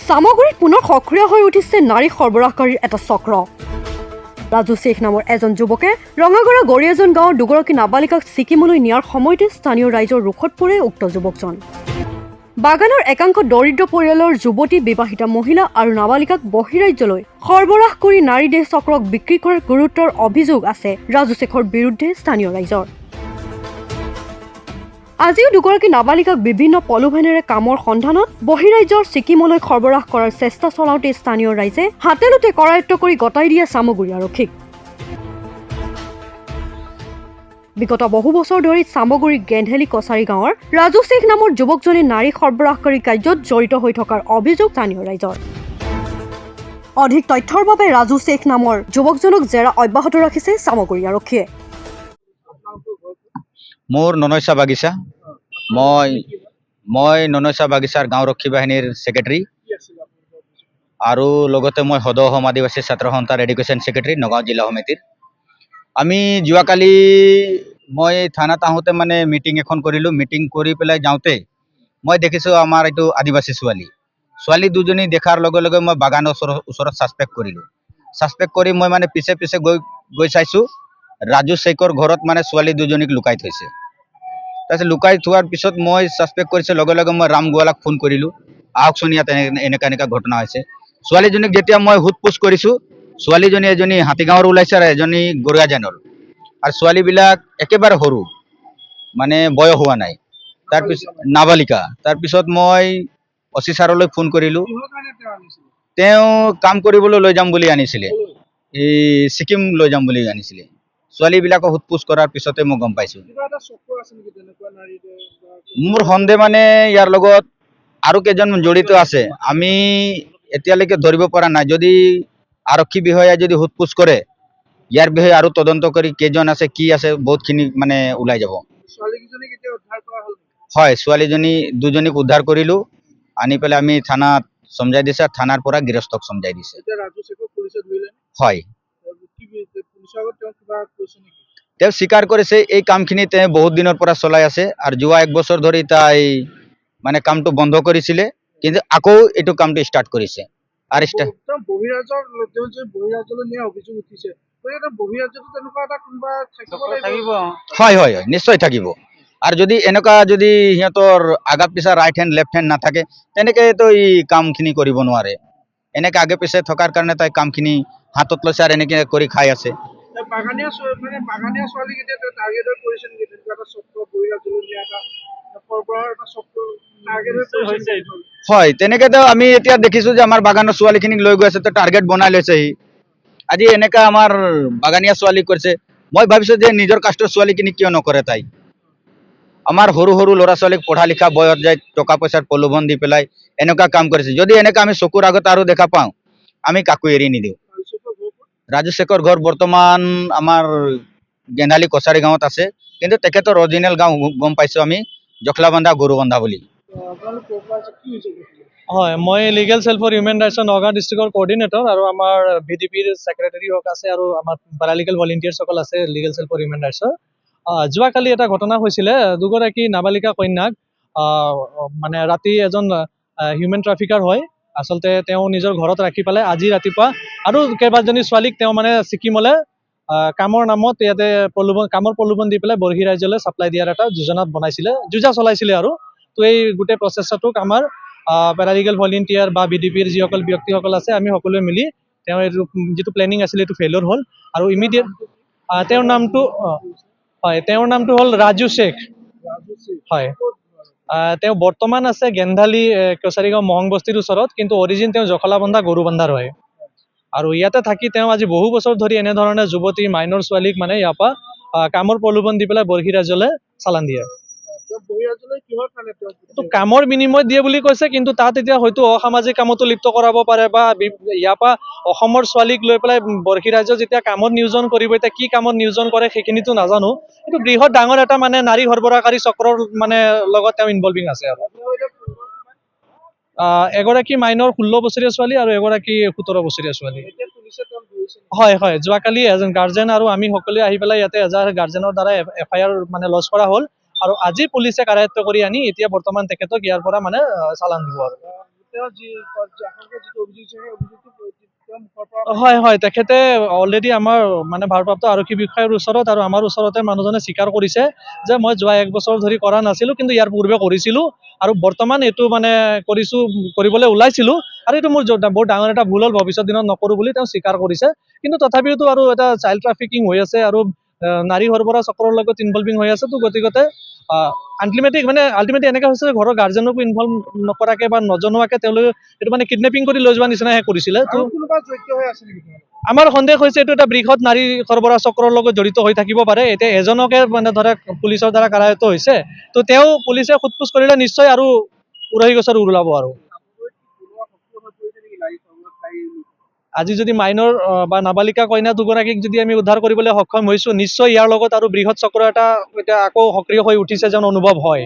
সামগুৰিত পুনৰ সক্ৰিয় হৈ উঠিছে নাৰী সৰবৰাহকাৰীৰ এটা চক্ৰ। ৰাজু শেখ নামৰ এজন যুৱকে ৰঙাগড়া গৰিয়াজন গাঁৱৰ দুগৰাকী নাবালিকাক ছিকিমলৈ নিয়াৰ সময়তে স্থানীয় ৰাইজৰ ৰোষত পৰে উক্ত যুৱকজন। বাগানৰ একাংশ দৰিদ্ৰ পৰিয়ালৰ যুৱতী, বিবাহিতা মহিলা আৰু নাবালিকাক বহিৰাজ্যলৈ সৰবৰাহ কৰি নাৰী দেহ চক্ৰক বিক্ৰী কৰাৰ গুৰুতৰ অভিযোগ আছে ৰাজু শেখৰ বিৰুদ্ধে স্থানীয় ৰাইজৰ। আজিও দুগৰাকী নাবালিকাক বিভিন্ন পলুভেনেৰে কামৰ সন্ধানত বহিৰাজ্যৰ ছিকিমলৈ সৰবৰাহ কৰাৰ চেষ্টা চলাওঁতে স্থানীয় ৰাইজে হাতেলোতে কৰায়ত্ব কৰি গতাই দিয়ে চামগুৰি আৰক্ষীক। বিগত বহু বছৰ ধৰি চামগুৰি গেন্ধেলি কছাৰী গাঁৱৰ ৰাজু শেখ নামৰ যুৱকজনে নাৰী সৰবৰাহকাৰী কাৰ্যত জড়িত হৈ থকাৰ অভিযোগ স্থানীয় ৰাইজৰ। অধিক তথ্যৰ বাবে ৰাজু শেখ নামৰ যুৱকজনক জেৰা অব্যাহত ৰাখিছে চামগুৰি আৰক্ষীয়ে। মোৰ ননৈচা বাগিচা, মই ননৈচা বাগিচাৰ গাঁওৰক্ষী বাহিনীৰ ছেক্ৰেটাৰী আৰু লগতে মই সদৌ অসম আদিবাসী ছাত্ৰ সন্থাৰ এডুকেশ্যন ছেক্ৰেটাৰী নগাঁও জিলা সমিতিৰ। আমি যোৱাকালি মই থানাত আহোঁতে মানে মিটিং এখন কৰিলোঁ। মিটিং কৰি পেলাই যাওঁতে মই দেখিছোঁ আমাৰ এইটো আদিবাসী ছোৱালী দুজনী দেখাৰ লগে লগে মই বাগানৰ ওচৰত ছাছপেক্ট কৰিলোঁ। ছাছপেক্ট কৰি মই মানে পিছে পিছে গৈ চাইছোঁ ৰাজু শেখৰ ঘৰত মানে ছোৱালী দুজনীক লুকাই থৈছে। তাৰপিছত লুকাই থোৱাৰ পিছত মই ছাছপেক্ট কৰিছোঁ, লগে লগে মই ৰাম গোৱালাক ফোন কৰিলোঁ, আহকচোন ইয়াত এনেকা ঘটনা হৈছে। ছোৱালীজনীক যেতিয়া মই সোধ পোছ কৰিছোঁ, ছোৱালীজনী এজনী হাতীগাঁৱৰ ওলাইছে আৰু এজনী গৰিয়াজানৰ, আৰু ছোৱালীবিলাক একেবাৰে সৰু, মানে বয়স হোৱা নাই, তাৰপিছত নাবালিকা। তাৰপিছত মই অচি ছাৰলৈ ফোন কৰিলোঁ। তেওঁ কাম কৰিবলৈ লৈ যাম বুলি আনিছিলে, এই ছিকিম লৈ যাম বুলি আনিছিলে। ছোৱালীবিলাকক সোধ পোছ কৰাৰ পিছতে মই গম পাইছোঁ। মোৰ সন্দেহ মানে ইয়াৰ লগত আৰু কেইজন জড়িত আছে, আমি এতিয়ালৈকে ধৰিব পৰা নাই। যদি আৰক্ষী বিষয়াই যদি সোধ পোছ কৰে, ইয়াৰ বিষয়ে আৰু তদন্ত কৰি কেইজন আছে, কি আছে, বহুতখিনি মানে ওলাই যাব। হয়, ছোৱালীজনী দুজনীক উদ্ধাৰ কৰিলোঁ, আনি পেলাই আমি থানাত চমজাই দিছে, থানাৰ পৰা গৃহস্থক চমজাই দিছে। হয়, তেওঁ স্বীকাৰ কৰিছে এই কামখিনি তেওঁ বহুত দিনৰ পৰা চলাই আছে, আৰু যোৱা 1 বছৰ ধৰি তাই মানে কামটো বন্ধ কৰিছিলে, কিন্তু আকৌ এইটো কামটো ষ্টাৰ্ট কৰিছে। আৰু হয় হয় হয়, নিশ্চয় থাকিব। আৰু যদি এনেকুৱা যদি সিহঁতৰ আগাত পিছা ৰাইট হেণ্ড লেফ্ট হেণ্ড নাথাকে, তেনেকৈতো এই কামখিনি কৰিব নোৱাৰে। এনেকৈ আগে পিছে থকাৰ কাৰণে তাই কামখিনি হাতত লৈছে আৰু এনেকৈ কৰি খাই আছে। হয়, তেনেকেতো আমি এতিয়া দেখিছোঁ যে আমাৰ বাগানৰ ছোৱালীখিনিক লৈ গৈ আছে, তো টাৰ্গেট বনাই লৈছেহি। আজি এনেকা আমাৰ বাগানীয়া ছোৱালী কৰিছে, মই ভাবিছোঁ যে নিজৰ কাষ্টৰ ছোৱালীখিনি কিয় নকৰে তাই। আমাৰ সৰু সৰু ল'ৰা ছোৱালীক পঢ়া লিখা বয়স যায়, টকা পইচাৰ প্ৰলোভন দি পেলাই এনেকুৱা কাম কৰিছে। যদি এনেকা আমি চকুৰ আগত আৰু দেখা পাওঁ, আমি কাকো এৰি নিদিওঁ। ৰাজু শেখৰ ঘৰ বৰ্তমান আমাৰ গেন্ধালি কছাৰী গাঁৱত আছে, কিন্তু তেখেতৰ অৰিজিনেল গাঁও গম পাইছোঁ আমি জখলাবন্ধা গৰুবন্ধা বুলি। হয়, মই লিগেল সেল ফৰ হিউমেন ৰাইটছৰ নগাঁও ডিষ্ট্ৰিক্টৰ কোঅৰ্ডিনেটৰ, আৰু আমাৰ VDPৰ ছেক্ৰেটাৰী আছে, আৰু আমাৰ পেৰালিগেল ভলেণ্টিয়াৰ্ছসকল আছে লিগেল সেল ফৰ হিউমেন ৰাইটছৰ। যোৱাকালি এটা ঘটনা হৈছিলে, দুগৰাকী নাবালিকা কন্যাক মানে ৰাতি এজন হিউমেন ট্ৰাফিকাৰ হয়, আচলতে তেওঁ নিজৰ ঘৰত ৰাখি পেলাই আজি ৰাতিপুৱা আৰু কেইবাজনী ছোৱালীক তেওঁ মানে ছিকিমলৈ কামৰ নামত ইয়াতে কামৰ প্ৰলোভন দি পেলাই বৰ্হি ৰাজ্যলৈ ছাপ্লাই দিয়াৰ এটা যোজা চলাইছিলে। আৰু তো এই গোটেই প্ৰচেষ্টাটোক আমাৰ পেৰালিগেল ভলেণ্টিয়াৰ বা VDPৰ যিসকল ব্যক্তিসকল আছে, আমি সকলোৱে মিলি তেওঁ এইটো যিটো প্লেনিং আছিলে এইটো ফেইলিয়ৰ হ'ল। আৰু ইমিডিয়েট তেওঁৰ নামটো হ'ল ৰাজু শেখ। হয়, তেওঁ বৰ্তমান আছে গেন্ধালি কছাৰীগাঁও মহং বস্তিৰ ওচৰত, কিন্তু অৰিজিন তেওঁ জখলাবন্ধা গৰুবন্ধাৰ হয়। আৰু ইয়াতে থাকি তেওঁ আজি বহু বছৰ ধৰি এনেধৰণে যুৱতী মাইনৰ ছোৱালীক মানে ইয়াৰ পৰা কামৰ প্ৰলোভন দি পেলাই বৰ্হি ৰাজ্যলৈ চালান দিয়ে। কামৰ বিনিময়ত দিয়ে বুলি কৈছে, কিন্তু তাত এতিয়া হয়তো অসামাজিক কামতো লিপ্ত কৰাব পাৰে, বা ইয়াৰ পৰা অসমৰ ছোৱালীক লৈ পেলাই বৰ্হি ৰাজ্য যেতিয়া কামত নিয়োজন কৰিব, এতিয়া কি কামত নিয়োজন কৰে সেইখিনিতো নাজানো। কিন্তু বৃহৎ ডাঙৰ এটা মানে নাৰী সৰবৰাহকাৰী চক্ৰৰ মানে লগত তেওঁ ইনভলভিং আছে। আৰু এগৰাকী মাইনৰ 16 বছৰীয়া ছোৱালী আৰু এগৰাকী 17 বছৰীয়া ছোৱালী। হয় হয়, যোৱাকালি এজন গাৰ্জেন আৰু আমি সকলোৱে আহি পেলাই ইয়াতে এজন গাৰ্জেনৰ দ্বাৰা FIR মানে লজ কৰা হ'ল, আৰু আজি পুলিচে কাৰায়ত্ব কৰি আনি এতিয়া বৰ্তমান তেখেতক ইয়াৰ পৰা মানে চালান দিব। আৰু হয় হয়, তেখেতে অলৰেডি আমাৰ মানে ভাৰপ্ৰাপ্ত আৰক্ষী বিষয়াৰ ওচৰত আৰু আমাৰ ওচৰতে মানুহজনে স্বীকাৰ কৰিছে যে মই যোৱা 1 বছৰ ধৰি কৰা নাছিলোঁ, কিন্তু ইয়াৰ পূৰ্বে কৰিছিলোঁ আৰু বৰ্তমান এইটো মানে কৰিবলৈ ওলাইছিলোঁ আৰু এইটো মোৰ বহুত ডাঙৰ এটা ভুল হ'ল, ভৱিষ্যত দিনত নকৰোঁ বুলি তেওঁ স্বীকাৰ কৰিছে। কিন্তু তথাপিওতো আৰু এটা চাইল্ড ট্ৰাফিকিং হৈ আছে আৰু নাৰী সৰবৰাহ চক্ৰৰ লগত ইনভলভিং হৈ আছে, তো গতিকতে আল্টিমেটলি এনেকৈ হৈছে যে ঘৰৰ গাৰ্জেনকো ইনভলভ নকৰাকৈ বা নজনোৱাকৈ তেওঁলোকে এইটো মানে কিডনেপিং কৰি লৈ যোৱা নিচিনাহে কৰিছিলে। তো আমাৰ সন্দেহ হৈছে এইটো এটা বৃহৎ নাৰী সৰবৰাহ চক্ৰৰ লগত জড়িত হৈ থাকিব পাৰে। এতিয়া এজনকে মানে ধৰক পুলিচৰ দ্বাৰা কাৰায়ত্ব হৈছে, তো তেওঁ পুলিচে সোধ-পোছ কৰিলে নিশ্চয় আৰু উৰহি গছৰ ওলাব আৰু। আজি যদি মাইনৰ বা নাবালিকা কন্যা দুগৰাকীক যদি আমি উদ্ধাৰ কৰিবলৈ সক্ষম হৈছোঁ, নিশ্চয় ইয়াৰ লগত আৰু বৃহৎ চক্ৰ এটা এতিয়া আকৌ সক্ৰিয় হৈ উঠিছে যেন অনুভৱ হয়।